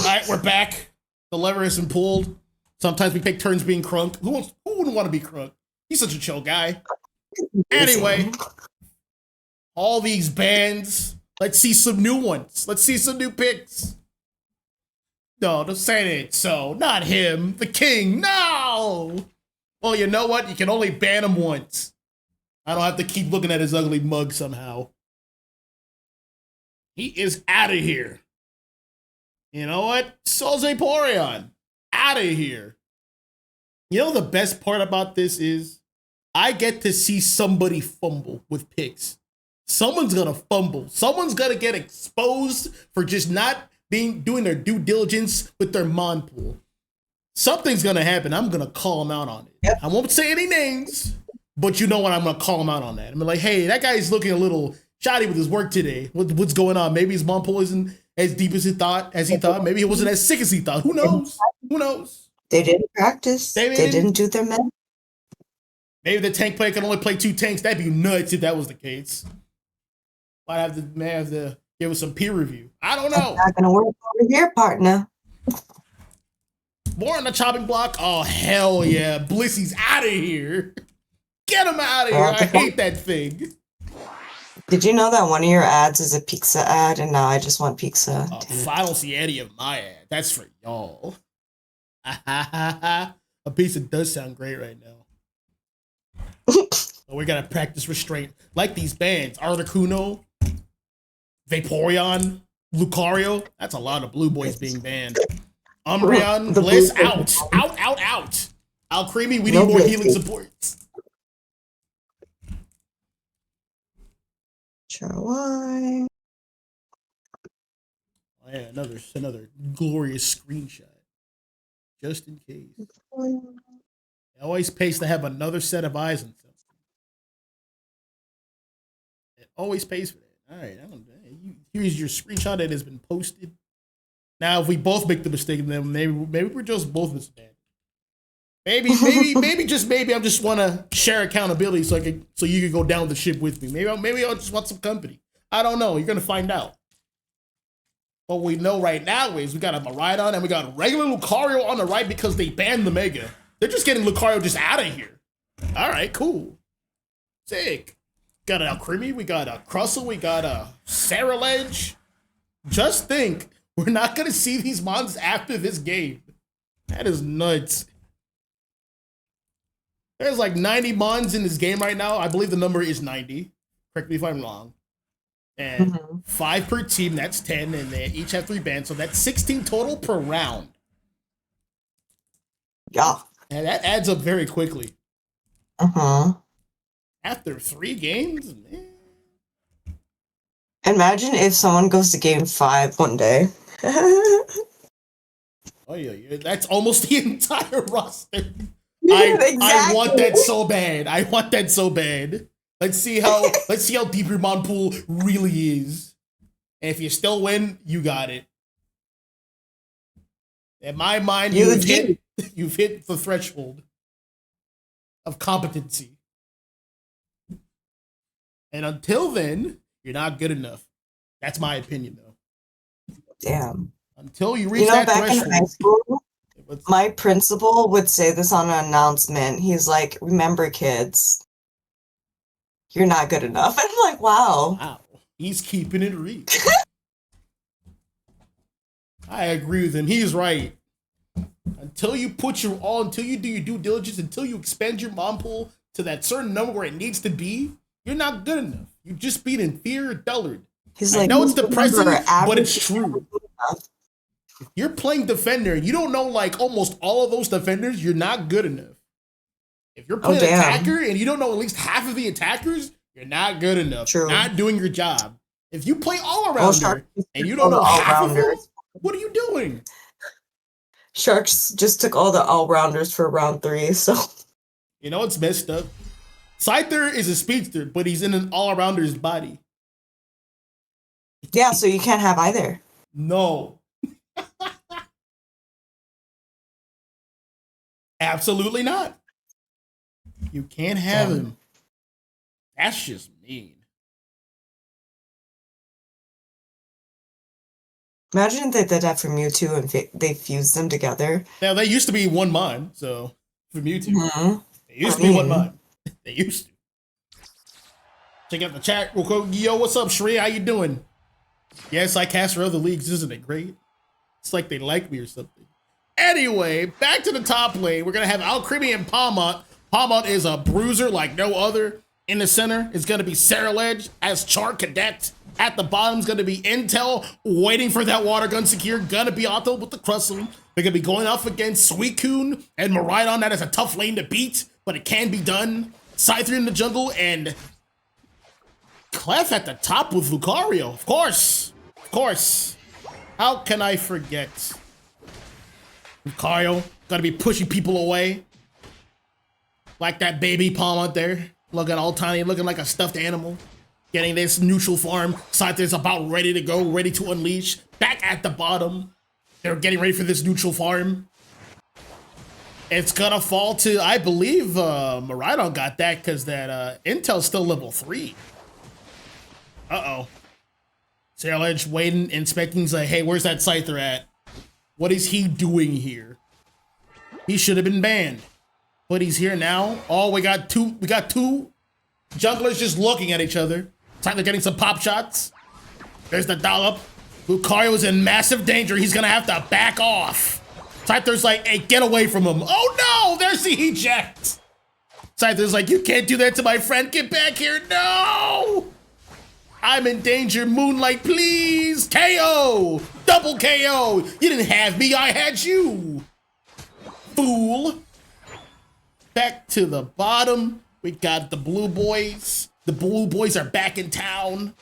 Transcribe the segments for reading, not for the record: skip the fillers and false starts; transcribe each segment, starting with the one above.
right, we're back. The lever has been pulled. Sometimes we take turns being Crunk. Who wouldn't want to be Crunk? He's such a chill guy. Anyway, all these bands. Let's see some new ones. Let's see some new picks. No, don't say it. So, not him. The king. No! Well, you know what? You can only ban him once. I don't have to keep looking at his ugly mug somehow. He is out of here. You know what? Soul's Vaporeon. Out of here. You know the best part about this is I get to see somebody fumble with picks. Someone's gonna fumble. Someone's gonna get exposed for just not doing their due diligence with their mon pool. Something's gonna happen. I'm gonna call them out on it. Yep. I won't say any names, but you know what? I'm gonna call them out on that. I'm like, hey, that guy's looking a little shoddy with his work today. What's going on? Maybe his mon pool isn't as deep as he thought. Maybe it wasn't as sick as he thought. Who knows? Who knows? They didn't practice. They didn't do their men. Maybe the tank player can only play 2 tanks. That'd be nuts if that was the case. Might have to give us some peer review. I don't know. That's not gonna work over here, partner. More on the chopping block. Oh hell yeah, Blissy's out of here. Get him out of here. I hate that thing. Did you know that one of your ads is a pizza ad, and now I just want pizza? I don't see any of my ad. That's for y'all. A pizza does sound great right now. But we gotta practice restraint. Like these bands, Articuno, Vaporeon, Lucario. That's a lot of blue boys being banned. Umbreon, Bliss, out. Out. Alcremie, we need more healing supports. Chawai. Oh, yeah, another glorious screenshot. Just in case. It always pays to have another set of eyes on something. It always pays for that. All right, here's your screenshot that has been posted. Now, if we both make the mistake, then maybe we're just both misbanned. Maybe just maybe I just want to share accountability so you can go down the ship with me. Maybe I'll just want some company. I don't know. You're gonna find out. What we know right now is we got a Miraidon and we got a regular Lucario on the right because they banned the Mega. They're just getting Lucario just out of here. All right, cool. Sick. Got an Alcremie, we got a Crustle, we got a Saraledge. Just think, we're not going to see these mons after this game. That is nuts. There's like 90 mons in this game right now. I believe the number is 90. Correct me if I'm wrong. And 5 per team, that's 10, and they each have 3 bans, so that's 16 total per round. Yeah. And that adds up very quickly. After 3 games, man. Imagine if someone goes to game 5 one day. Oh yeah, that's almost the entire roster. Exactly. I want that so bad. I want that so bad. Let's see how deep your mon pool really is. And if you still win, you got it. In my mind, you've hit the threshold of competency. And until then, you're not good enough. That's my opinion, though. Damn. Until you reach that back threshold. In high school, my principal would say this on an announcement. He's like, "Remember, kids, you're not good enough." And I'm like, wow. Wow. He's keeping it real. I agree with him. He's right. Until you put your all, until you do your due diligence, until you expand your mon pool to that certain number where it needs to be, you're not good enough. You've just been inferior dullard. He's I like, know it's depressing, but it's true. Enough. If you're playing defender and you don't know like almost all of those defenders, you're not good enough. If you're playing attacker and you don't know at least half of the attackers, you're not good enough. True. You're not doing your job. If you play all-arounder and you don't know half of them, what are you doing? Sharks just took all the all-rounders for round 3, so... You know what's messed up? Scyther is a speedster, but he's in an all-arounder's body. Yeah, so you can't have either. No. Absolutely not. You can't have him. That's just mean. Imagine if they did that for Mewtwo and they fused them together. Now, they used to be one mon, so for Mewtwo. Mm-hmm. They used to be one mon. They used to. Check out the chat real quick. Yo, what's up, Shree? How you doing? Yes, I cast for other leagues. Isn't it great? It's like they like me or something. Anyway, back to the top lane. We're going to have Alcremie and Palmont. Palmont is a bruiser like no other. In the center is going to be Ceruledge as Char Cadet. At the bottom is going to be Intel, waiting for that water gun secure. Going to be Otto with the Crustle. They're going to be going off against Suicune and Miraidon. That is a tough lane to beat, but it can be done. Scyther in the jungle and Clef at the top with Lucario. Of course. Of course. How can I forget? Lucario got to be pushing people away. Like that baby Palmont there. Looking all tiny, looking like a stuffed animal. Getting this neutral farm. Scyther's about ready to go, ready to unleash. Back at the bottom. They're getting ready for this neutral farm. It's gonna fall to, I believe, Miraidon got that because that Intel's still level 3. Uh-oh. Ceruledge waiting, inspecting. He's like, hey, where's that Scyther at? What is he doing here? He should have been banned. But he's here now. Oh, we got two junglers just looking at each other. Scyther getting some pop shots. There's the dollop. Lucario is in massive danger. He's gonna have to back off. Scyther's like, hey, get away from him. Oh no, there's the eject. Scyther's like, you can't do that to my friend. Get back here, no! I'm in danger, Moonlight, please. KO, double KO. You didn't have me, I had you. Fool. Back to the bottom, we got the blue boys. The blue boys are back in town.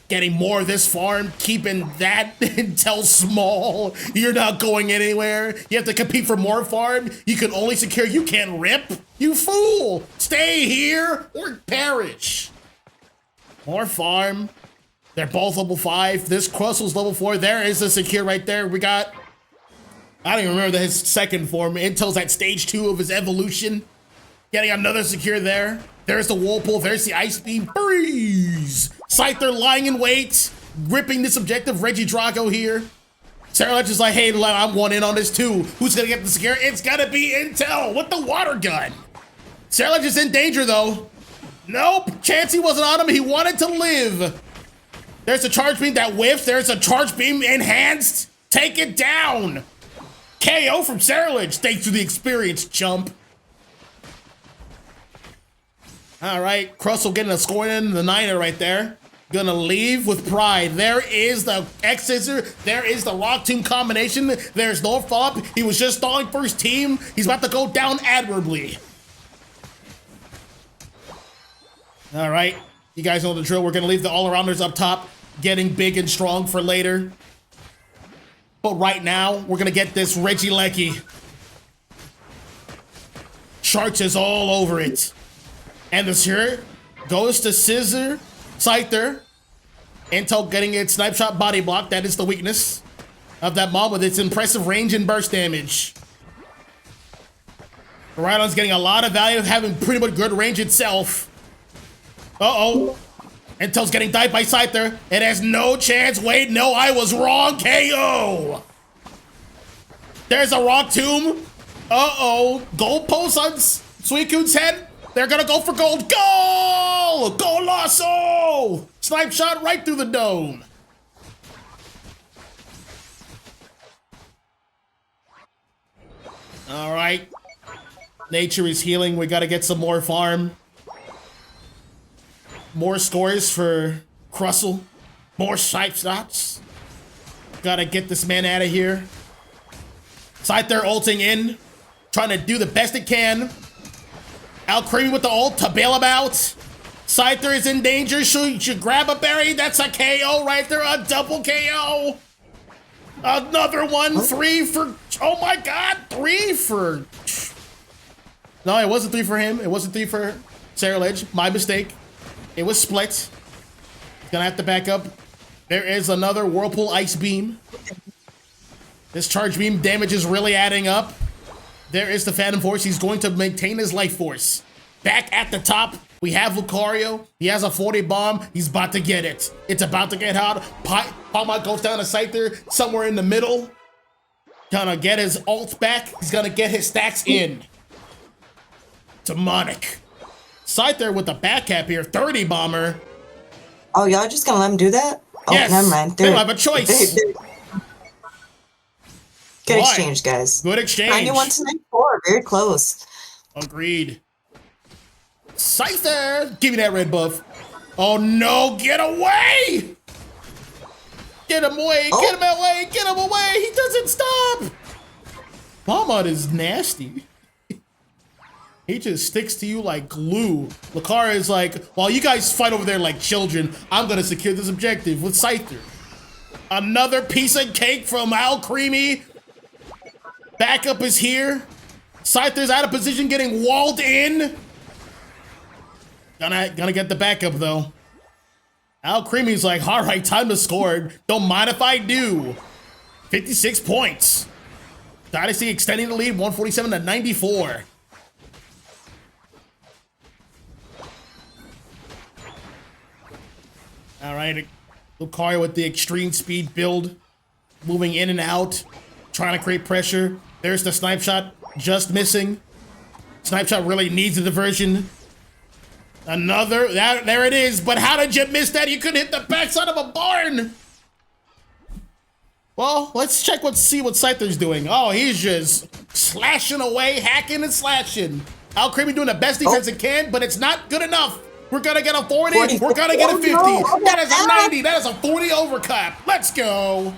Getting more of this farm, keeping that Intel small. You're not going anywhere. You have to compete for more farm. You can only secure, you can't rip. You fool, stay here or perish. More farm. They're both level 5. This Crustle's level 4. There is a secure right there. We got, I don't even remember his second form. Intel's at stage 2 of his evolution. Getting another secure there. There's the Whirlpool. There's the Ice Beam. Freeze! Scyther lying in wait. Gripping this objective. Regidrago here. Ceruledge is like, hey, I'm one in on this too. Who's gonna get the secure? It's gotta be Intel with the water gun. Ceruledge is in danger though. Nope, Chansey wasn't on him. He wanted to live. There's a charge beam that whiffs. There's a charge beam enhanced. Take it down. KO from Ceruledge. Thanks for the experience, chump. All right, Crustle getting a score in the 9er right there. Gonna leave with pride. There is the X-Scissor. There is the Rock Tomb combination. There's no follow-up. He was just stalling for his team. He's about to go down admirably. All right, you guys know the drill. We're gonna leave the all-arounders up top, getting big and strong for later. But right now, we're gonna get this Regieleki. Sharks is all over it. And this here goes to Scissor, Scyther. Intel getting its Snipe Shot body block. That is the weakness of that mob with its impressive range and burst damage. Rhydon's getting a lot of value, having pretty much good range itself. Uh-oh. Intel's getting died by Scyther. It has no chance. Wait, no, I was wrong. KO. There's a Rock Tomb. Uh-oh. Gold post on Suicune's head. They're gonna go for gold. Goal! Golasso! Snipe shot right through the dome. All right. Nature is healing. We gotta get some more farm. More scores for Crustle. More snipe shots. Gotta get this man out of here. Scyther ulting in. Trying to do the best it can. Alcremie with the ult to bail him out. Scyther is in danger. Should grab a berry. That's a KO right there. A double KO. Another one. 3 for... Oh my god. 3 for... No, it wasn't 3 for him. It wasn't 3 for Ceruledge. My mistake. It was split. Gonna have to back up. There is another Whirlpool Ice Beam. This charge beam damage is really adding up. There is the Phantom Force. He's going to maintain his life force. Back at the top, we We have Lucario. He has a 40 bomb. He's about to get it. It's about to get hot. Palmont goes down to Scyther somewhere in the middle. Gonna get his ult back. He's gonna get his stacks in. Demonic. Scyther with the back cap here. 30 bomber. Oh, y'all just gonna let him do that? Oh, yes. never mind. They don't have a choice. Good exchange, guys. Good exchange. 91 to 94. Very close. Agreed. Scyther! Give me that red buff. Oh no, get away! Get him away, get him away, get him away! He doesn't stop! Palmont is nasty. He just sticks to you like glue. Lucario is like, while you guys fight over there like children, I'm gonna secure this objective with Scyther. Another piece of cake from Al Creamy. Backup is here. Scyther's out of position, getting walled in. Gonna get the backup though. Al Creamy's like, all right, time to score. Don't mind if I do. 56 points. Dynasty extending the lead, 147 to 94. All right, Lucario with the extreme speed build, moving in and out, trying to create pressure. There's the snipe shot, just missing. Snipe shot really needs a diversion. Another, there it is, but how did you miss that? You couldn't hit the backside of a barn. Well, let's check see what Scyther's doing. Oh, he's just slashing away, hacking and slashing. Al Creamy doing the best defense he can, but it's not good enough. We're gonna get a 40, we're gonna get a 50. No, that is a 90, that is a 40 overcap. Let's go.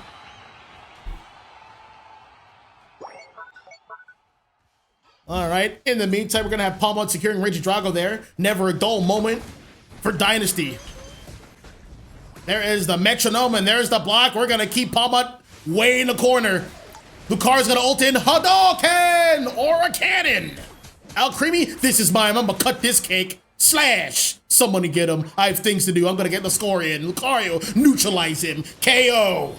All right, in the meantime, we're gonna have Palmont securing Reggie Drago there. Never a dull moment for Dynasty. There is the metronome and there's the block. We're gonna keep Palmont way in the corner. Lucario's gonna ult in Hadouken or a cannon. Al Creamy, this is mine. I'm gonna cut this cake. Slash. Somebody get him. I have things to do. I'm gonna get the score in. Lucario, neutralize him. KO.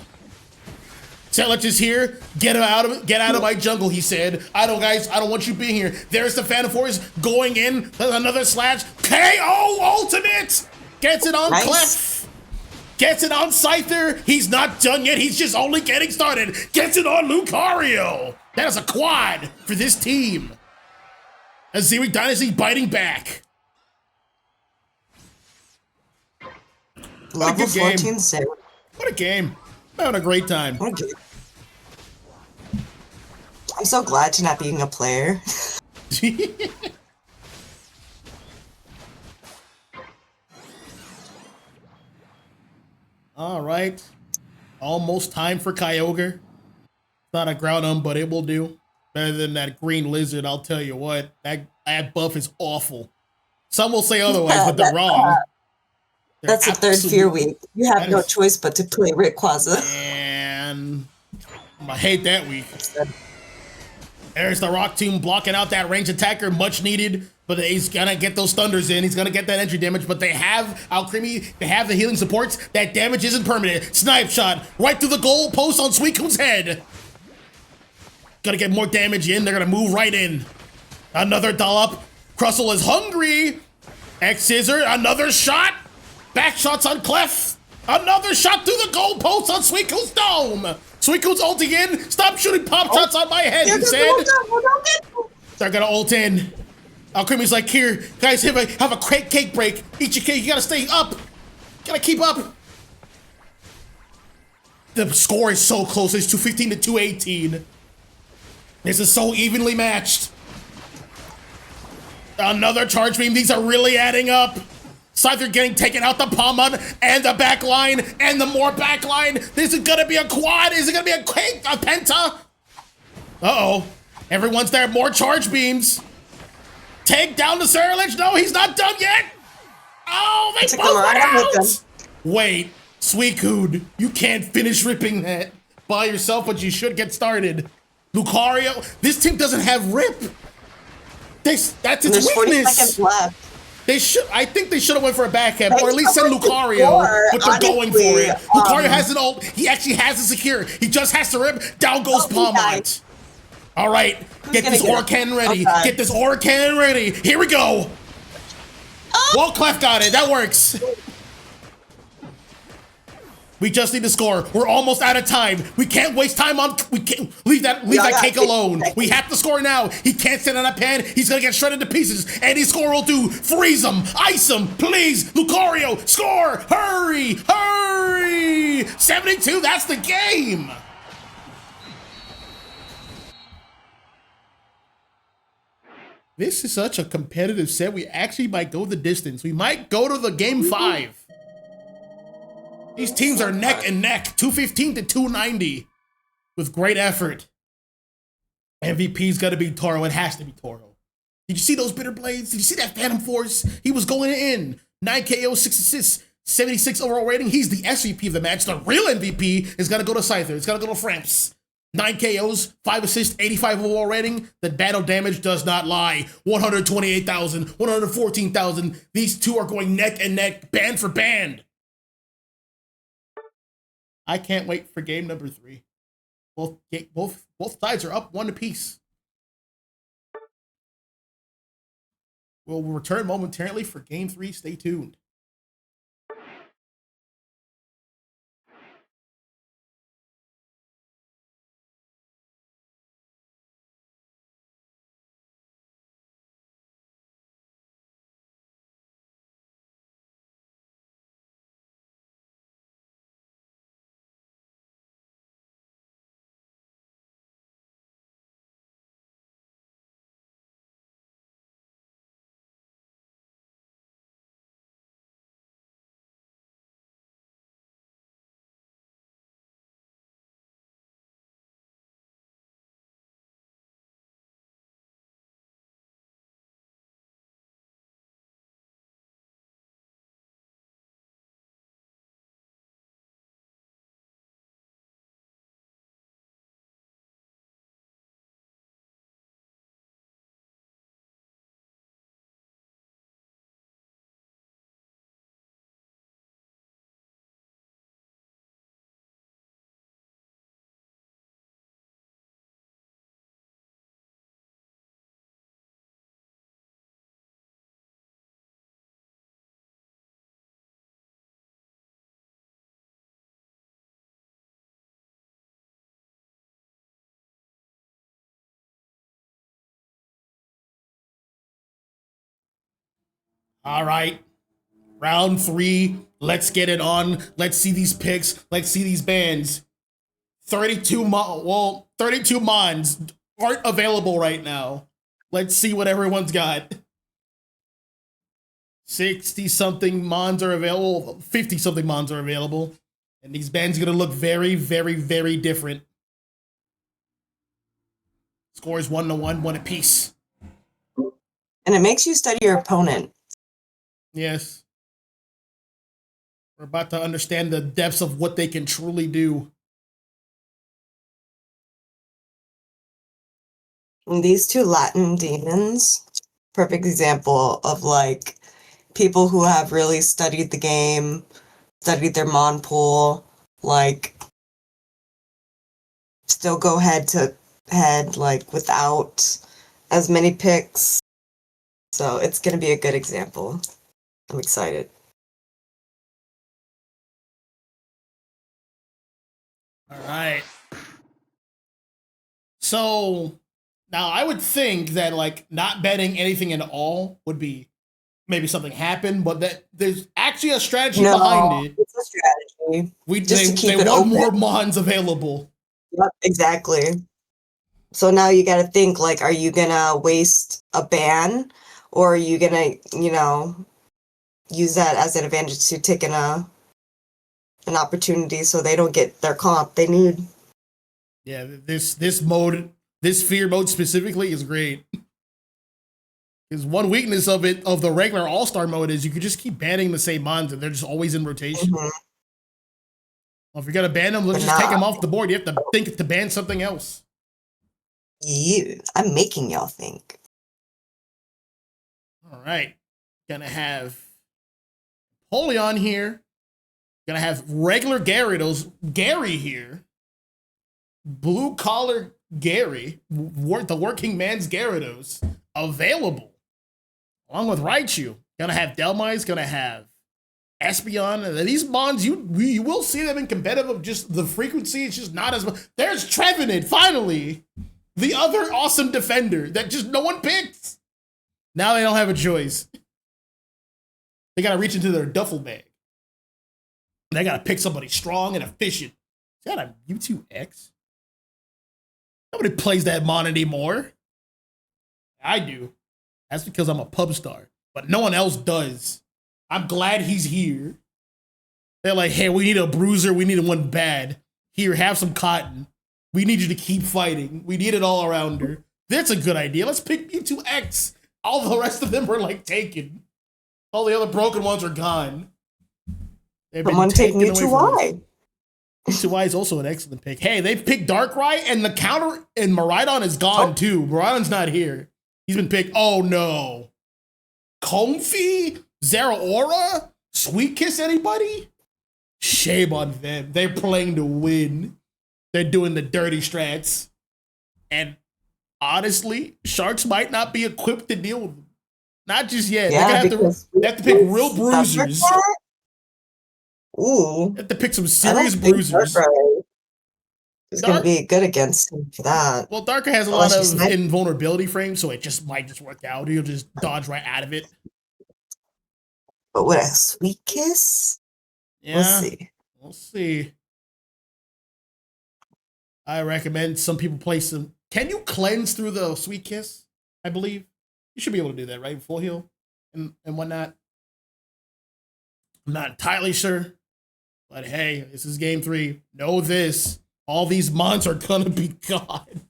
Telich is here. Get out of my jungle, he said. I don't want you being here. There's the Phantom Force going in. Another slash. KO ultimate. Gets it on Clef. Gets it on Scyther. He's not done yet. He's just only getting started. Gets it on Lucario. That is a quad for this team. Azeri Dynasty biting back. Level 14 save. What a game. I'm having a great time. What a game. I'm so glad to not being a player. All right. Almost time for Kyogre. It's not a Groudon, but it will do. Better than that green lizard, I'll tell you what. That buff is awful. Some will say otherwise, but they're wrong. That's the third fear week. You have no choice but to play Rayquaza. And I hate that week. There's the Rock Tomb blocking out that range attacker, much needed. But he's gonna get those thunders in. He's gonna get that entry damage. But they have Al Creamy. They have the healing supports. That damage isn't permanent. Snipe shot right through the goal post on Suicune's head. Gonna get more damage in. They're gonna move right in. Another dollop. Crustle is hungry. X Scissor. Another shot. Back shots on Clef. Another shot through the goal post on Suicune's dome. Suicune's ulting in. Stop shooting pop shots on my head, he said. They're gonna ult in. Al Creamy's like, here, guys, have a cake break. Eat your cake. You gotta stay up. Gotta keep up. The score is so close. It's 215 to 218. This is so evenly matched. Another charge beam. These are really adding up. Scyther getting taken out the Palmont and the back line and the more back line. This is gonna be a quad. Is it gonna be a penta? Uh-oh. Everyone's there. More charge beams. Take down the Ceruledge. No, he's not done yet. Oh, they both went out. Wait, Suicune, you can't finish ripping that by yourself, but you should get started. Lucario, this team doesn't have rip. That's its weakness. 40 seconds left. I think they should have went for a backhand, or at least send Lucario, but they're going for it. Lucario has an ult. He actually has it secure. He just has to rip. Down goes Palmont. All right, get this Aura Cannon ready. Get this Aura Cannon ready. Here we go. Wall Clef got it. That works. We just need to score. We're almost out of time. We can't waste time on. We can't leave that cake alone. We have to score now. He can't sit on that pan. He's gonna get shredded to pieces. Any score will do. Freeze him. Ice him. Please, Lucario, score. Hurry, hurry. 72. That's the game. This is such a competitive set. We actually might go the distance. We might go to the game 5. These teams are neck and neck, 215 to 290, with great effort. MVP's got to be Toro. It has to be Toro. Did you see those bitter blades? Did you see that Phantom Force? He was going in. 9 KO, 6 assists, 76 overall rating. He's the SVP of the match. The real MVP is going to go to Scyther. It's going to go to Framps. 9 KOs, 5 assists, 85 overall rating. The battle damage does not lie. 128,000, 114,000. These two are going neck and neck, band for band. I can't wait for game number 3. Both sides are up 1 apiece. We'll return momentarily for game 3. Stay tuned. All right. Round 3. Let's get it on. Let's see these picks. Let's see these bands. 32 Mons aren't available right now. Let's see what everyone's got. 60-something Mons are available. 50-something Mons are available. And these bands are going to look very, very, very different. Scores 1-1, 1 apiece. And it makes you study your opponent. Yes. We're about to understand the depths of what they can truly do. And these two Latin demons, perfect example of like people who have really studied the game, studied their mon pool, like still go head to head, like without as many picks. So it's going to be a good example. I'm excited. All right. So now I would think that like not betting anything at all would be maybe something happened, but that there's actually a strategy behind it. It's a strategy. They want open. More Mons available. Yep, exactly. So now you got to think like, are you gonna waste a ban, or are you gonna, use that as an advantage to take an opportunity so they don't get their comp they need? Yeah, this fear mode specifically is great. Because one weakness of the regular All-Star mode is you could just keep banning the same Mons and they're just always in rotation. Mm-hmm. Well, if you're gonna ban them, let's just take them off the board. You have to think to ban something else. I'm making y'all think. All right, gonna have Polion here. Gonna have regular Gary here. Blue collar Gary, the working man's Gyarados, available. Along with Raichu. Gonna have Delmai's, gonna have Espeon. And these mons, you will see them in competitive, just the frequency, it's just not as much. There's Trevenant, finally! The other awesome defender that just no one picks. Now they don't have a choice. They gotta reach into their duffel bag. They gotta pick somebody strong and efficient. Is that a Mewtwo-X? Nobody plays that mon anymore. I do. That's because I'm a pub star. But no one else does. I'm glad he's here. They're like, hey, we need a bruiser. We need one bad. Here, have some cotton. We need you to keep fighting. We need it all around her. That's a good idea. Let's pick Mewtwo-X. All the rest of them were like taken. All the other broken ones are gone. Someone take Mewtwo-Y. Mewtwo-Y is also an excellent pick. Hey, they picked Darkrai, and the counter and Miraidon is gone too. Miraidon's not here. He's been picked. Oh no. Comfy? Zeraora? Sweet Kiss anybody? Shame on them. They're playing to win. They're doing the dirty strats. And honestly, Sharks might not be equipped to deal with them. Not just yet. Yeah, they have to pick real bruisers. Ooh. They have to pick some serious bruisers. It's going to be good against him for that. Well, Darker has a lot of invulnerability frames, so it just might just work out. He'll just dodge right out of it. But with a Sweet Kiss? Yeah. We'll see. We'll see. I recommend some people play some. Can you cleanse through the Sweet Kiss? I believe you should be able to do that, right? Full heal and whatnot. I'm not entirely sure, but hey, this is game 3. Know this: all these mons are gonna be gone.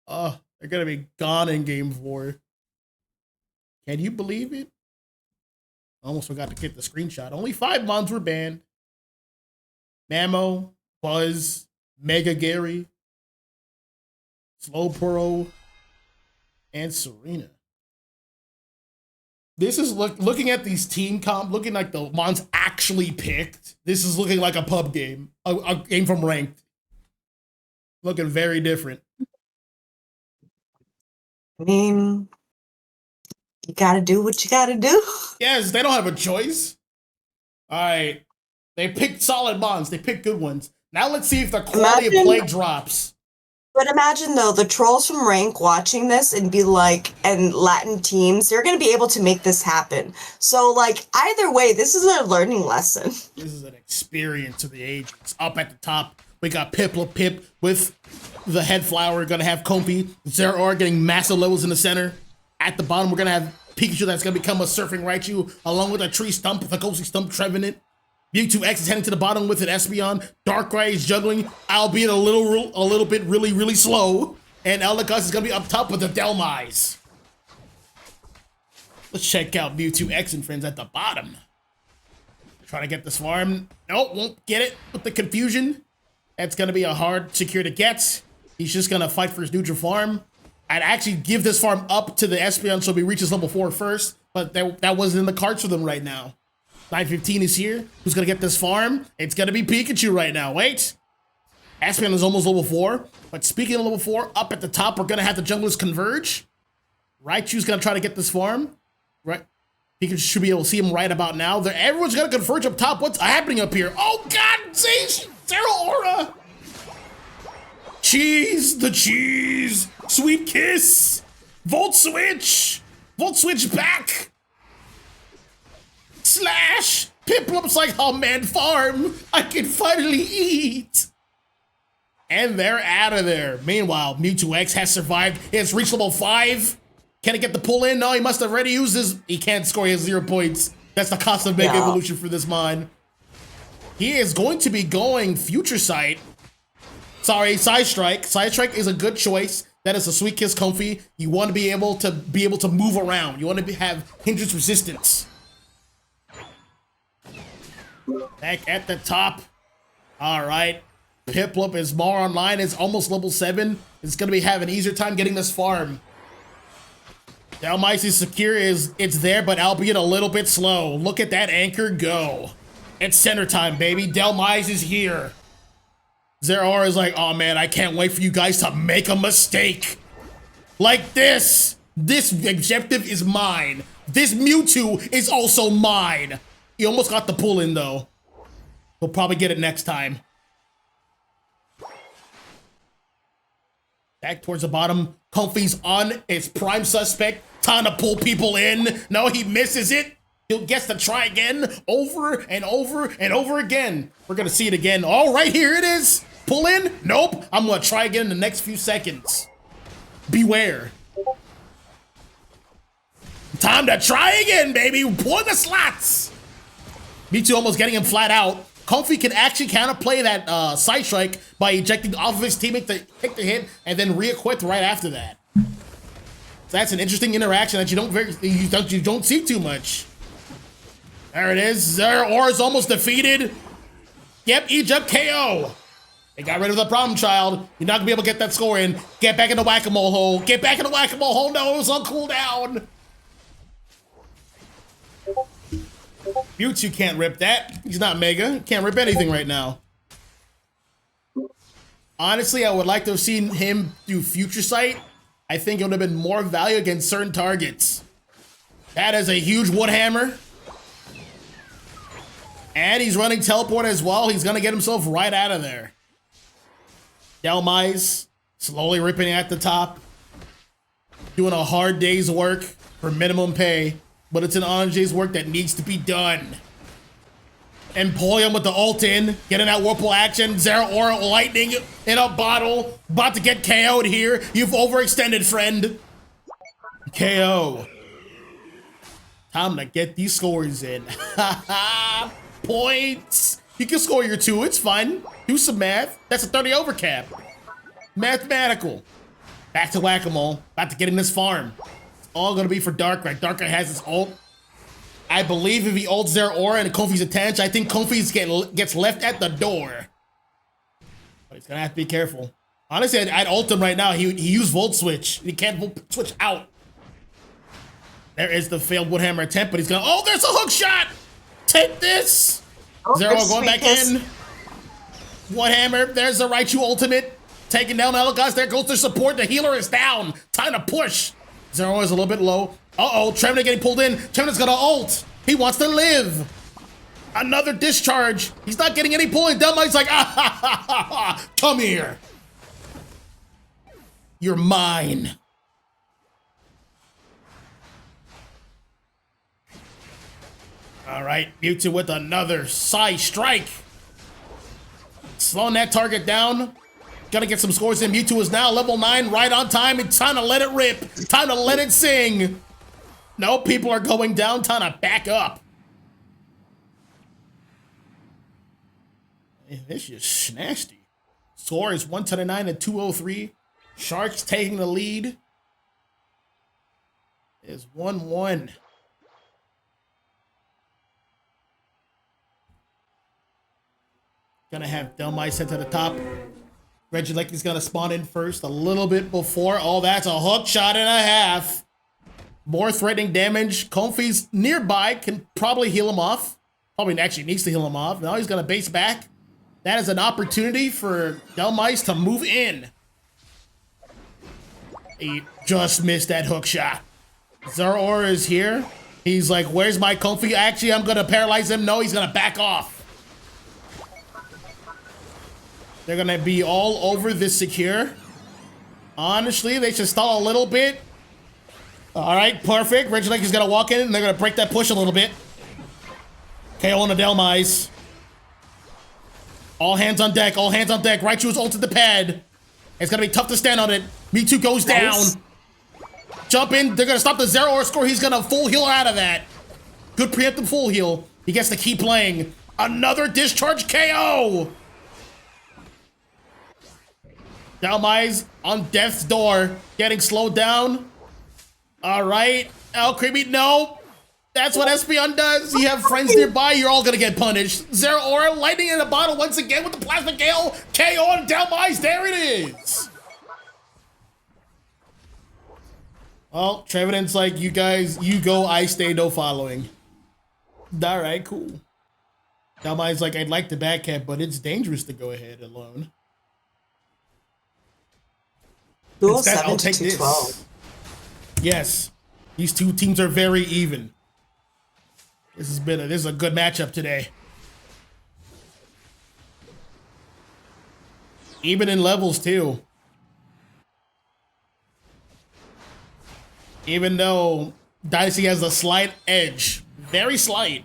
They're gonna be gone in game 4. Can you believe it? Almost forgot to get the screenshot. Only 5 mons were banned. Mamo, Buzz, Mega Gary, Slowporo, and Serena. This is looking at these team comp, looking like the mons actually picked. This is looking like a pub game, a game from ranked. Looking very different. I mean, you gotta do what you gotta do. Yes, they don't have a choice. All right. They picked solid mons. They picked good ones. Now let's see if the quality of play drops. But imagine, though, the trolls from rank watching this and be like, and Latin teams, they're going to be able to make this happen. So, like, either way, this is a learning lesson. This is an experience of the ages. Up at the top, we got Pip with the head flower. Going to have Comfy. Zeraora getting massive levels in the center. At the bottom, we're going to have Pikachu that's going to become a Surfing Raichu, along with a Tree Stump, the Ghostly Stump Trevenant. Mewtwo-X is heading to the bottom with an Espeon. Darkrai is juggling, albeit a little bit really slow. And Eldegoss is going to be up top with the Delmai's. Let's check out Mewtwo-X and friends at the bottom. Trying to get this farm. Nope, won't get it with the confusion. That's going to be a hard secure to get. He's just going to fight for his neutral farm. I'd actually give this farm up to the Espeon so he reaches level 4 first, but that wasn't in the cards for them right now. 915 is here. Who's going to get this farm? It's going to be Pikachu right now. Wait. Espeon is almost level 4. But speaking of level 4, up at the top, we're going to have the junglers converge. Raichu's going to try to get this farm. Right. Pikachu should be able to see him right about now. Everyone's going to converge up top. What's happening up here? Oh, God. See? Zeraora. Cheese. The cheese. Sweet Kiss. Volt Switch. Volt Switch back. Slash! Piplup's like, oh man, farm! I can finally eat! And they're out of there. Meanwhile, Mewtwo-X has survived. He has reached level 5. Can he get the pull in? No, he must have already used his... He can't score, he has 0 points. That's the cost of Mega Evolution for this mon. He is going to be going Future Sight. Sorry, Side Strike. Side Strike is a good choice. That is a Sweet Kiss Comfy. You want to be able to move around. You want to have hindrance resistance. Back at the top. All right. Piplup is more online. It's almost level 7. It's going to be having an easier time getting this farm. Delmai's is secure. It's there, but albeit a little bit slow. Look at that anchor go. It's center time, baby. Delmai's is here. Zeraora is like, oh man, I can't wait for you guys to make a mistake. Like this. This objective is mine. This Mewtwo is also mine. He almost got the pull in though. He'll probably get it next time. Back towards the bottom. Comfy's on its prime suspect. Time to pull people in. No, he misses it. He'll gets to try again. Over and over and over again. We're gonna see it again. All right, here it is. Pull in. Nope. I'm gonna try again in the next few seconds. Beware. Time to try again, baby. Pull the slots. Mewtwo almost getting him flat out. Comfy can actually kind of play that side strike by ejecting off of his teammate to take the hit and then re-equip right after that. So that's an interesting interaction that you don't see too much. There it is. Zeraora is almost defeated. Yep, eject KO. They got rid of the problem child. You're not gonna be able to get that score in. Get back in the whack-a-mole hole. Get back in the whack-a-mole hole. No, it was on cooldown. Mewtwo can't rip that. He's not Mega. He can't rip anything right now. Honestly, I would like to have seen him do Future Sight. I think it would have been more value against certain targets. That is a huge wood hammer. And he's running teleport as well. He's gonna get himself right out of there. Delmise slowly ripping at the top. Doing a hard day's work for minimum pay. But it's an honest day's work that needs to be done. Empoleon with the ult in, getting that Whirlpool action. Zeraora lightning in a bottle. About to get KO'd here. You've overextended, friend. KO. Time to get these scores in. Points. You can score your 2, it's fine. Do some math. That's a 30 over cap. Mathematical. Back to Whack-A-Mole. About to get in this farm. All gonna be for Darkrai. Darkrai has his ult. I believe if he ults Zeraora and Comfy's attached, I think Comfy's gets left at the door. But he's gonna have to be careful. Honestly, I'd ult him right now. He used Volt Switch. He can't Volt Switch out. There is the failed Woodhammer attempt, but he's gonna. Oh, there's a hook shot! Take this! Oh, Zeraora going back in. Woodhammer. There's the Raichu ultimate. Taking down Elagos. There goes the support. The healer is down. Time to push. Zeraora is a little bit low. Uh-oh, Tremina getting pulled in. Tremina's gonna ult. He wants to live. Another discharge. He's not getting any pulling. Delmine's like, ah, ha, ha, ha, ha. Come here. You're mine. All right, Mewtwo with another side strike. Slowing that target down. Gotta get some scores in. Mewtwo is now level 9, right on time. It's time to let it rip. Time to let it sing. No, people are going down. Time to back up. This is nasty. Score is 129 and 203. Sharks taking the lead. It's 1-1. Gonna have Delmise sent to the top. Regieleku's gonna spawn in first a little bit before. Oh, that's a hook shot and a half. More threatening damage. Comfy's nearby, can probably heal him off. Probably actually needs to heal him off. Now he's gonna base back. That is an opportunity for Delmise to move in. He just missed that hook shot. Zeraora is here. He's like, where's my Comfy? Actually, I'm gonna paralyze him. No, he's gonna back off. They're gonna be all over this secure. Honestly, they should stall a little bit. All right, perfect. Regieleku's gonna walk in and they're gonna break that push a little bit. KO on the Delmise. All hands on deck, all hands on deck. Raichu's ulted the pad. It's gonna be tough to stand on it. Mewtwo goes down. Jump in, they're gonna stop the Zeraora score. He's gonna full heal out of that. Good preemptive full heal. He gets to keep playing. Another discharge KO. Delmise on death's door, getting slowed down. All right, Creamy, no. That's what Espeon does. You have friends nearby, you're all gonna get punished. Zeraora, lightning in a bottle once again with the Plasma Gale. KO on Delmise, there it is. Well, Trevenant's like, you guys, you go, I stay, no following. All right, cool. Delmise's like, I'd like to backhand, but it's dangerous to go ahead alone. Duel Instead, 7 I'll to take 212. this. Yes. These two teams are very even. This is a good matchup today. Even in levels too. Even though Dynasty has a slight edge. Very slight.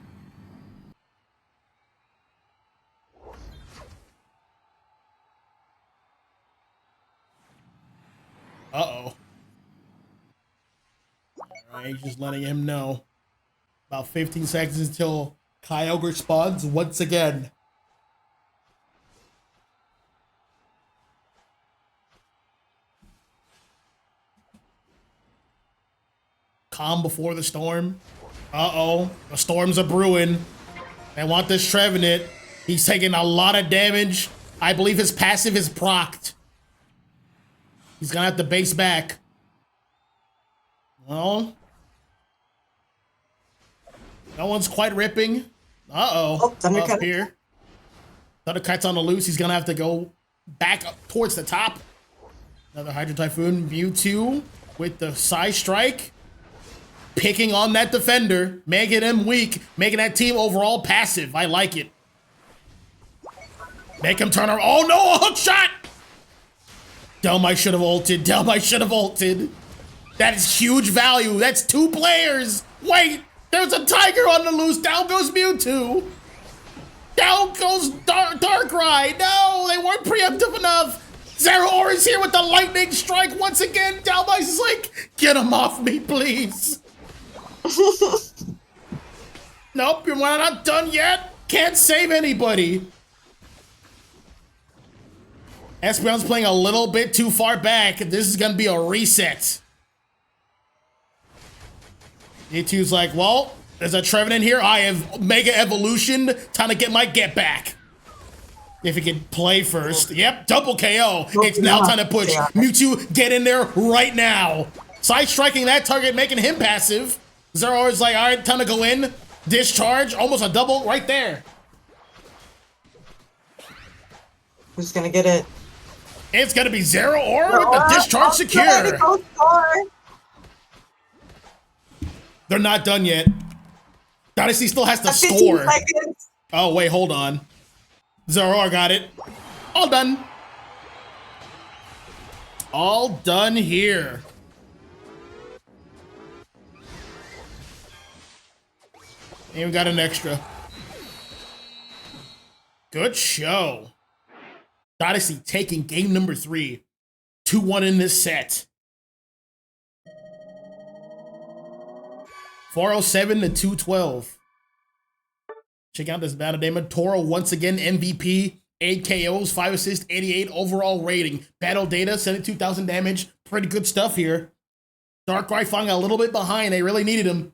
Uh-oh. Alright, just letting him know. About 15 seconds until Kyogre spawns once again. Calm before the storm. Uh-oh. The storms are brewing. They want this Trevenant. He's taking a lot of damage. I believe his passive is procced. He's gonna have to base back. Well, no one's quite ripping. Uh-oh. Up here. Thunderkite's on the loose. He's gonna have to go back up towards the top. Another Hydro Typhoon. Mewtwo with the Psy Strike. Picking on that defender, making him weak, making that team overall passive. I like it. Make him turn around. Oh no, a hook shot! Delmite should have ulted. Delmite should have ulted. That is huge value. That's 2 players. Wait, there's a tiger on the loose. Down goes Mewtwo. Down goes Darkrai. No, they weren't preemptive enough. Zeraora is here with the lightning strike once again. Delmite is like, get him off me, please. Nope, you're not done yet. Can't save anybody. Espeon's playing a little bit too far back. This is gonna be a reset. E2's like, well, there's a Trevenant here. I have Mega Evolution. Time to get my get back. If he can play first. Yep, double KO. It's now time to push. Mewtwo, get in there right now. Side striking that target, making him passive. Zeraora's like, all right, time to go in. Discharge, almost a double right there. Who's gonna get it? It's gonna be Zeraora with the discharge secure. They're not done yet. Dynasty still has to score. Seconds. Oh, wait, hold on. Zeraora got it. All done. All done here. And we got an extra. Good show. Dynasty taking game number 3. 2-1 in this set. 407 to 212. Check out this battle. Damon Toro once again MVP. 8 KOs, 5 assists, 88 overall rating. Battle data, 72,000 damage. Pretty good stuff here. Darkrai falling a little bit behind. They really needed him.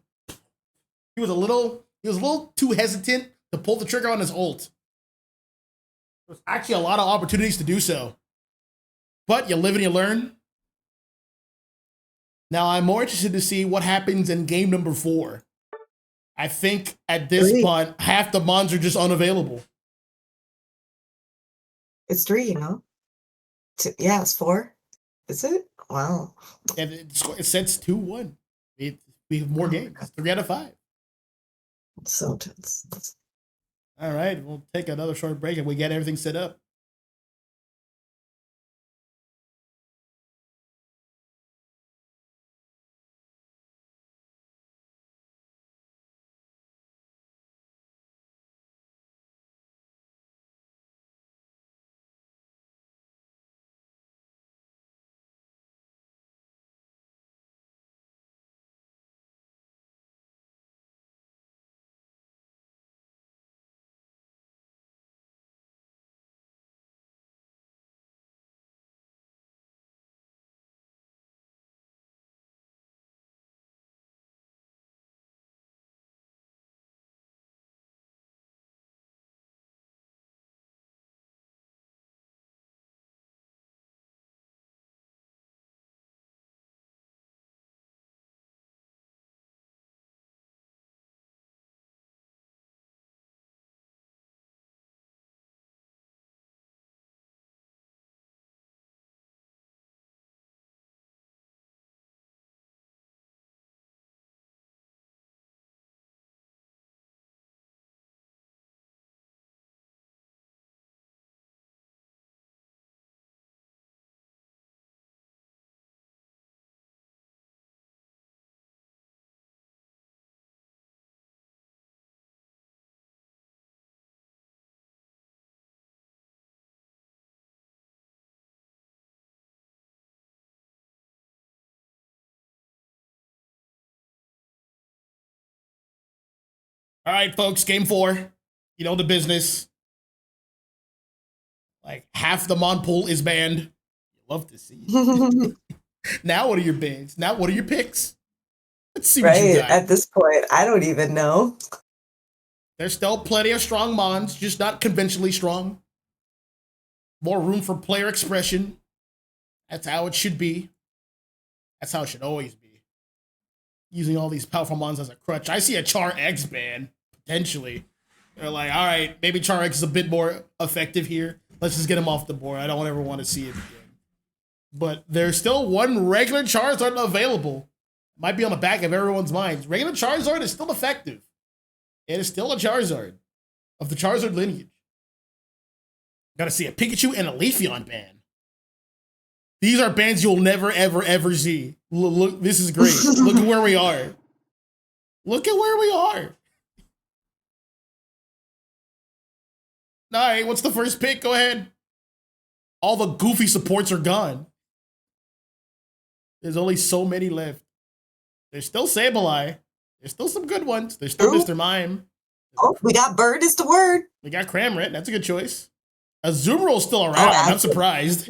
He was a little too hesitant to pull the trigger on his ult. There's actually a lot of opportunities to do so. But you live and you learn. Now, I'm more interested to see what happens in game number 4. I think at this point, half the mons are just unavailable. It's 3, you know? Yeah, it's 4. Is it? Wow. And it sets 2-1. We have more games. 3 out of 5. So tense. All right, we'll take another short break and we get everything set up. All right, folks, game 4. You know the business. Like, half the Mon pool is banned. Love to see it. Now what are your bans? Now what are your picks? Let's see what you Right, got. at this point, I don't even know. There's still plenty of strong Mons, just not conventionally strong. More room for player expression. That's how it should be. That's how it should always be. Using all these powerful Mons as a crutch. I see a Char X ban, potentially. They're like, all right, maybe Char X is a bit more effective here. Let's just get him off the board. I don't ever want to see it again. But there's still one regular Charizard available. Might be on the back of everyone's minds. Regular Charizard is still effective. It is still a Charizard of the Charizard lineage. Gotta see a Pikachu and a Leafeon ban. These are bans you'll never, ever, ever see. Look, this is great. Look at where we are. Look at where we are. All right, what's the first pick? Go ahead. All the goofy supports are gone. There's only so many left. There's still Sableye. There's still some good ones. There's still Mr. Mime. Oh, we got Bird is the word. We got Cramorant. That's a good choice. Azumarill's still around. I'm surprised.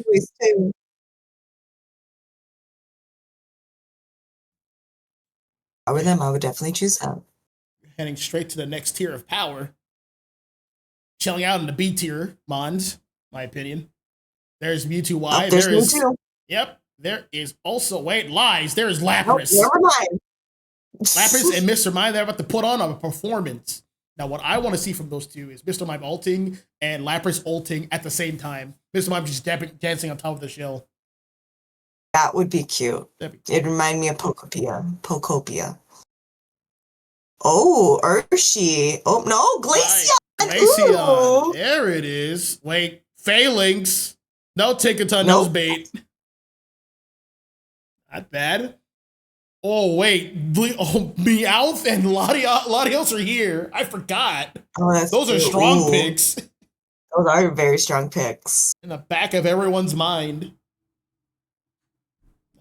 Over them, I would definitely choose them. Heading straight to the next tier of power. Chilling out in the B tier, Mons, my opinion. There's Mewtwo Y. Oh, there's Mewtwo. Yep. There is also, wait, lies. There is Lapras. Oh, never mind. Lapras and Mr. Mime, they're about to put on a performance. Now, what I want to see from those two is Mr. Mime ulting and Lapras ulting at the same time. Mr. Mime just dancing on top of the shell. That would be cute. Cool. It'd remind me of Pokopia. Oh, Urshi. Oh, no, Glaceon. Glaceon. There it is. Wait, Phalanx. No Tickaton, no bait. Not bad. Oh, wait. Meowth and Latios are here. I forgot. Oh, those are strong picks. Those are very strong picks. In the back of everyone's mind.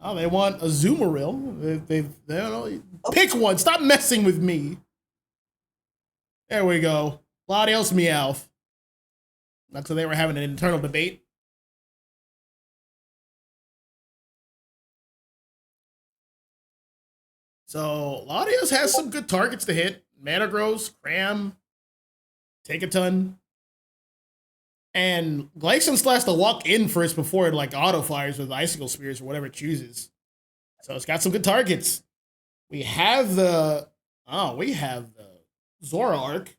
Oh, they want a Azumarill. They pick one. Stop messing with me. There we go. Latios, Meowth. That's so they were having an internal debate. So Latios has some good targets to hit. Metagross, Cram, Take a Ton. And Glaceon still has to walk in first before it like auto fires with Icicle Spears or whatever it chooses. So it's got some good targets. We have the Zoroark.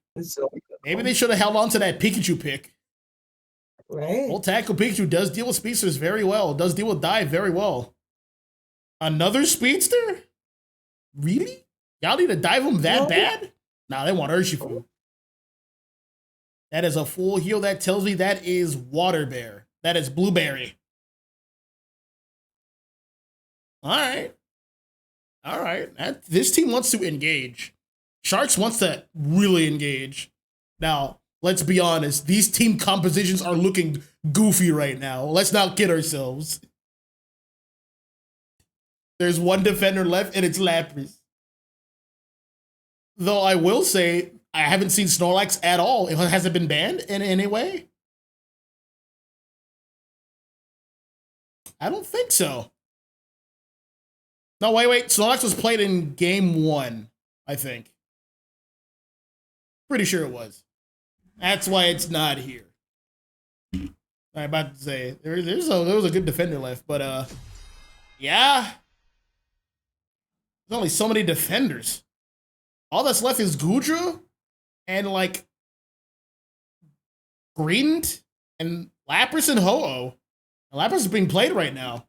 Maybe they should have held on to that Pikachu pick. Right. Full Tackle Pikachu does deal with speedsters very well. Does deal with dive very well. Another speedster? Really? Y'all need to dive him that bad? Nah, they want Urshifu. That is a full heal. That tells me that is Water Bear. That is Blueberry. All right. All right. This team wants to engage. Sharks wants to really engage. Now, let's be honest. These team compositions are looking goofy right now. Let's not kid ourselves. There's one defender left, and it's Lapras. Though I will say, I haven't seen Snorlax at all. Has it been banned in any way? I don't think so. No, wait. Snorlax was played in game 1, I think. Pretty sure it was. That's why it's not here. I'm about to say, there was a good defender left, but yeah. There's only so many defenders. All that's left is Goodra and like Greedent and Lapras and Ho-Oh. And Lapras is being played right now.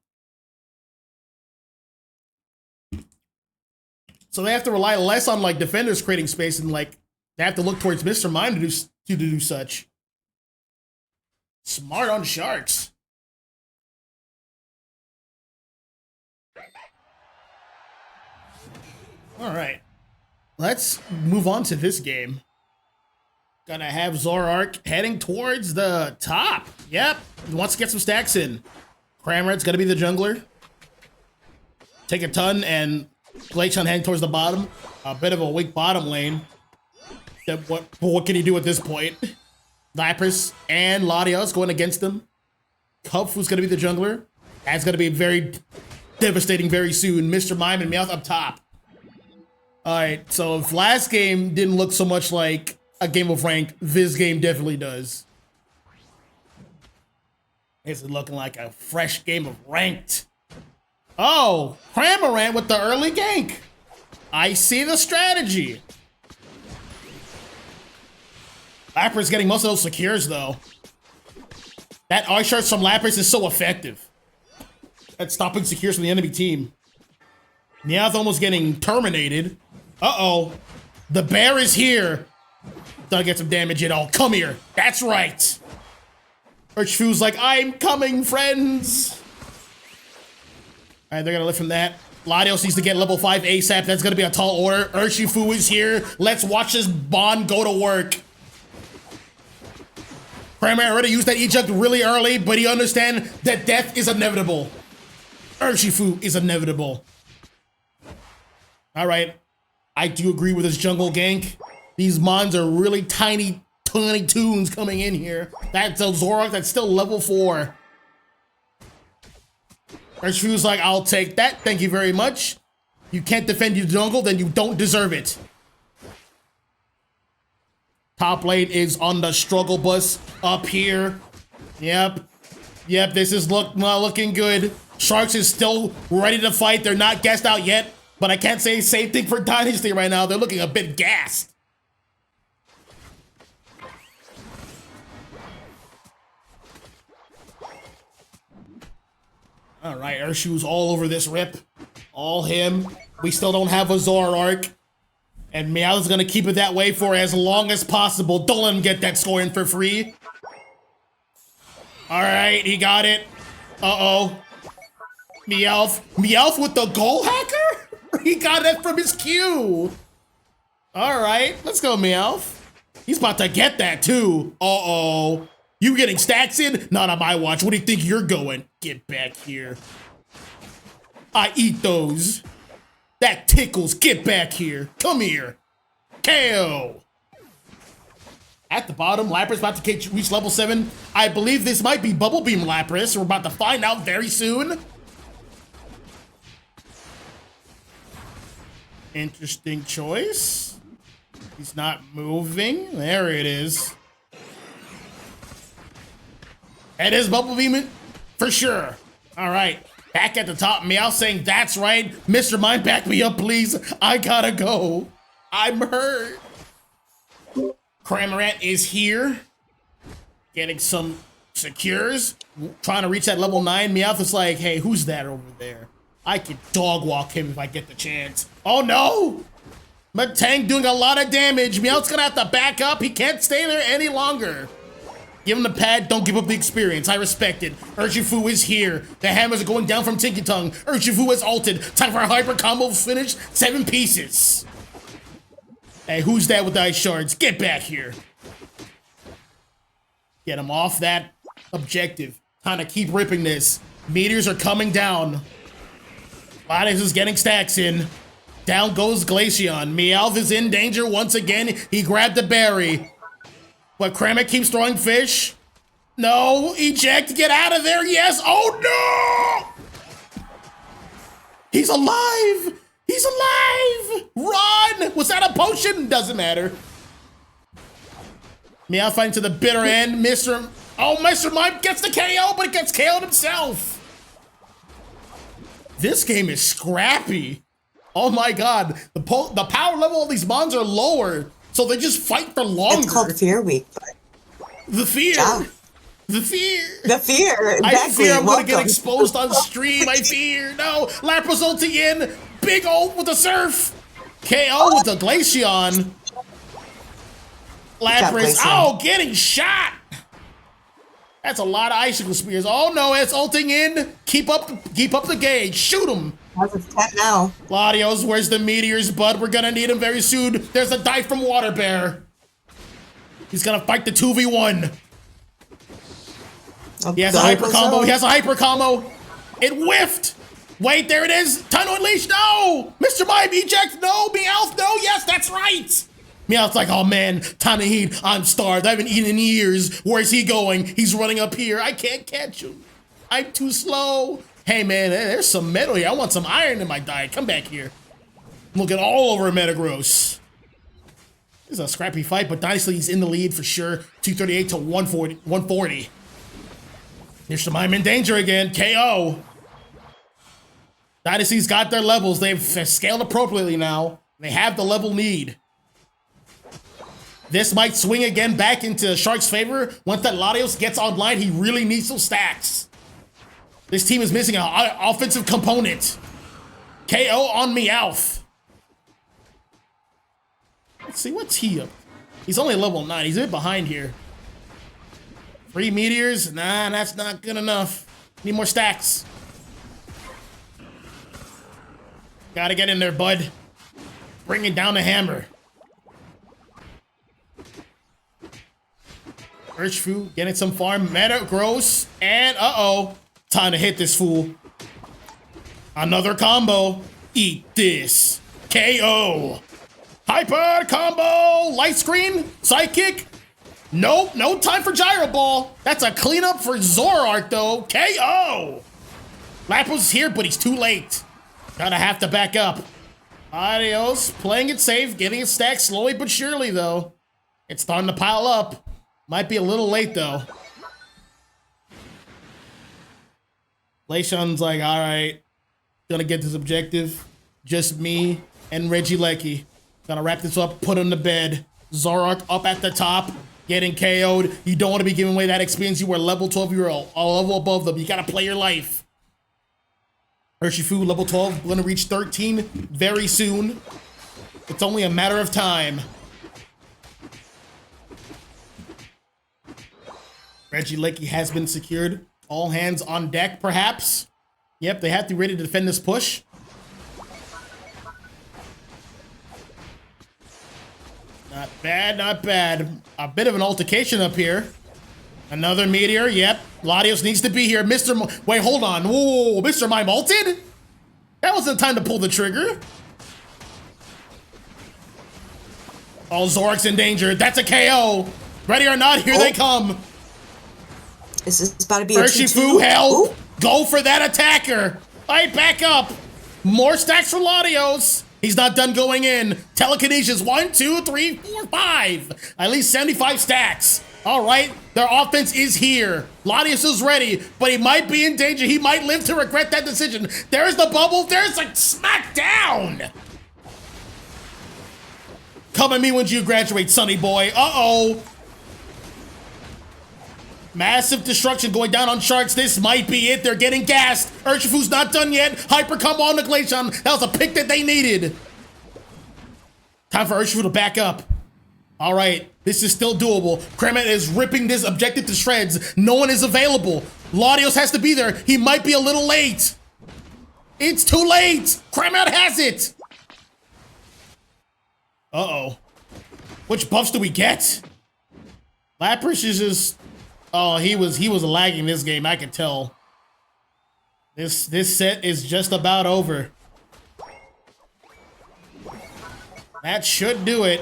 So they have to rely less on like defenders creating space and like they have to look towards Mr. Mime to do such. Smart on Sharks. All right. Let's move on to this game. Gonna have Zoroark heading towards the top. Yep. He wants to get some stacks in. Cramorant's gonna be the jungler. Take a ton and Glaceon heading towards the bottom. A bit of a weak bottom lane. What can he do at this point? Lapras and Latios going against them. Kupfu's gonna be the jungler. That's gonna be very devastating very soon. Mr. Mime and Meowth up top. Alright, so if last game didn't look so much like a game of ranked, this game definitely does. It's looking like a fresh game of ranked. Oh, Cramorant with the early gank. I see the strategy. Lapras getting most of those secures though. That ice shards from Lapras is so effective at stopping secures from the enemy team. Meowth almost getting terminated. Uh-oh. The bear is here. Gonna get some damage in. Oh, come here. That's right. Urshifu's like, I'm coming, friends. All right, they're gonna live from that. Latios needs to get level 5 ASAP. That's gonna be a tall order. Urshifu is here. Let's watch this bond go to work. Cramorant already used that eject really early, but he understands that death is inevitable. Urshifu is inevitable. All right, I do agree with this jungle gank. These mons are really tiny tunes coming in here. That's a Zoroark that's still level 4. Urshifu's like, I'll take that, thank you very much. You can't defend your jungle, then you don't deserve it. Top lane is on the struggle bus up here. Yep, this is not looking good. Sharks is still ready to fight. They're not gassed out yet, but I can't say the same thing for Dynasty right now. They're looking a bit gassed. All right, Urshifu's all over this rip. All him. We still don't have a Zoroark. And Meowth's gonna keep it that way for as long as possible. Don't let him get that score in for free. All right, he got it. Uh-oh. Meowth with the goal hacker? He got it from his Q. All right, let's go, Meowth. He's about to get that too. Uh-oh. You getting stacks in? Not on my watch. What do you think you're going? Get back here. I eat those. That tickles. Get back here. Come here. KO. At the bottom, Lapras about to reach level 7. I believe this might be Bubble Beam Lapras. We're about to find out very soon. Interesting choice. He's not moving. There it is. It is Bubble Beam for sure. All right. Back at the top, Meow saying, that's right. Mr. Mime, back me up, please. I gotta go. I'm hurt. Cramorant is here. Getting some secures. Trying to reach that level 9. Meowth is like, hey, who's that over there? I could dog walk him if I get the chance. Oh no! Matang doing a lot of damage. Meowth's gonna have to back up. He can't stay there any longer. Give him the pad, don't give up the experience. I respect it. Urshifu is here. The hammers are going down from Tinky Tongue. Urshifu has ulted. Time for a hyper combo finish. 7 pieces. Hey, who's that with the ice shards? Get back here. Get him off that objective. Time to keep ripping this. Meteors are coming down. Lotus is getting stacks in. Down goes Glaceon. Meowth is in danger once again. He grabbed a berry. But Cramorant keeps throwing fish. No, eject, get out of there, yes. Oh no! He's alive! He's alive! Run! Was that a potion? Doesn't matter. Meow fighting to the bitter end. Mr. Mime gets the KO, but it gets KO'd himself. This game is scrappy. Oh my god. The power level of these mons are lower. So they just fight for longer. It's called Fear Week. But... The fear. Yeah. The fear. The fear. Exactly. I fear I'm gonna get exposed on stream. I fear. No. Lapras ulting in. Big ult with the surf. KO with the Glaceon. Lapras. Oh, getting shot. That's a lot of icicle spears. Oh no, it's ulting in. Keep up the gauge. Shoot him. It's 10 now. Latios, where's the meteors, bud? We're gonna need him very soon. There's a dive from Water Bear. He's gonna fight the 2v1. He has a hyper combo. He has a hyper combo. It whiffed. Wait, there it is. Time to unleash. No! Mr. Mime, eject. No, Meowth. No, yes, that's right. Meowth's like, oh man, time to eat. I'm starved. I haven't eaten in years. Where's he going? He's running up here. I can't catch him. I'm too slow. Hey man, there's some metal here. I want some iron in my diet. Come back here. I'm looking all over Metagross. This is a scrappy fight, but Dynasty's in the lead for sure. 238 to 140. Here's Shemaim in danger again. KO. Dynasty's got their levels. They've scaled appropriately now. They have the level need. This might swing again back into Shark's favor. Once that Latios gets online, he really needs some stacks. This team is missing an offensive component. KO on Meowth. Let's see, what's he up? He's only level 9. He's a bit behind here. 3 meteors? Nah, that's not good enough. Need more stacks. Gotta get in there, bud. Bringing down the hammer. Urshifu getting some farm. Metagross. And uh-oh. Time to hit this fool. Another combo. Eat this. KO. Hyper combo. Light screen. Psychic. Nope. No time for Gyro Ball. That's a cleanup for Zoroark, though. KO. Lapras here, but he's too late. Gonna have to back up. Adios. Playing it safe. Getting it stacked slowly but surely, though. It's starting to pile up. Might be a little late, though. Leishon's like, all right, gonna get this objective. Just me and Regieleki. Gonna wrap this up, put him to bed. Zoroark up at the top, getting KO'd. You don't want to be giving away that experience. You were level 12, you were a level above them. You gotta play your life. Urshifu, level 12, gonna reach 13 very soon. It's only a matter of time. Regieleki has been secured. All hands on deck, perhaps. Yep, they have to be ready to defend this push. Not bad, not bad. A bit of an altercation up here. Another meteor, yep. Latios needs to be here. Wait, hold on. Whoa, Mr. Mime ulted? That wasn't the time to pull the trigger. Oh, Zoroark's in danger. That's a KO. Ready or not, here they come. This is about to be a Urshifu, help! Ooh. Go for that attacker! Alright, back up! More stacks for Latios! He's not done going in. Telekinesis, 1, 2, 3, 4, 5. At least 75 stacks. Alright, their offense is here. Latios is ready, but he might be in danger. He might live to regret that decision. There's the bubble. There's a smack down! Come at me when you graduate, sonny boy. Uh-oh. Massive destruction going down on Sharks. This might be it. They're getting gassed. Urshifu's not done yet. Hyper come on to Glaceon. That was a pick that they needed. Time for Urshifu to back up. All right, this is still doable. Kremet is ripping this objective to shreds. No one is available. Latios has to be there. He might be a little late. It's too late. Kremet has it. Uh-oh. Which buffs do we get? Lapras is just... Oh, he was lagging this game, I could tell. This set is just about over. That should do it.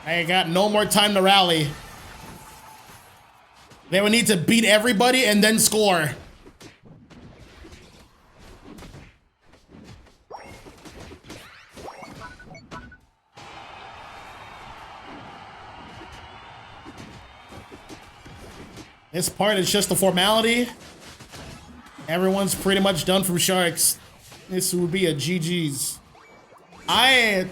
I got no more time to rally. They would need to beat everybody and then score. This part is just a formality. Everyone's pretty much done from Sharks. This would be a GG's.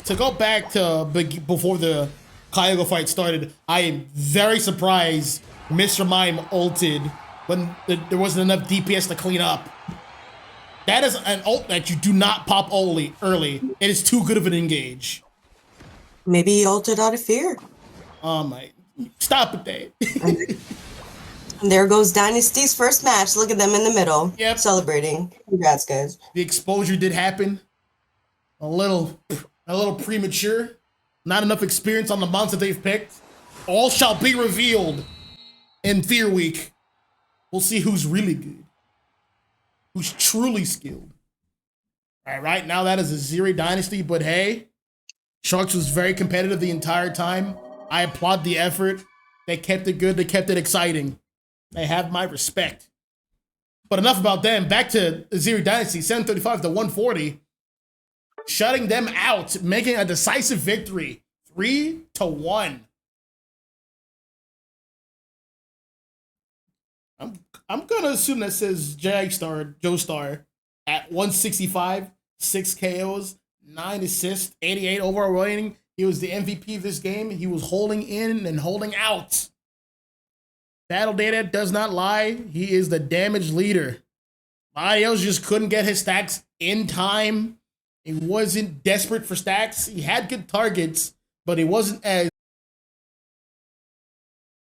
To go back to before the Kyogre fight started, I am very surprised Mr. Mime ulted when there wasn't enough DPS to clean up. That is an ult that you do not pop early. It is too good of an engage. Maybe he ulted out of fear. Oh my, stop it, Dave. And there goes Dynasty's first match. Look at them in the middle. Yep. Celebrating. Congrats, guys. The exposure did happen. A little premature. Not enough experience on the mounts that they've picked. All shall be revealed in Fear Week. We'll see who's really good. Who's truly skilled. All right, now that is a Azeri Dynasty, but hey, Sharks was very competitive the entire time. I applaud the effort. They kept it good. They kept it exciting. They have my respect. But enough about them. Back to Azeri Dynasty, 735 to 140. Shutting them out, making a decisive victory, 3-1. I'm gonna assume that says Joe Star at 165, 6 KOs, 9 assists, 88 overall rating. He was the MVP of this game. He was holding in and holding out. Battle data does not lie. He is the damage leader. Marios just couldn't get his stacks in time. He wasn't desperate for stacks. He had good targets, but he wasn't as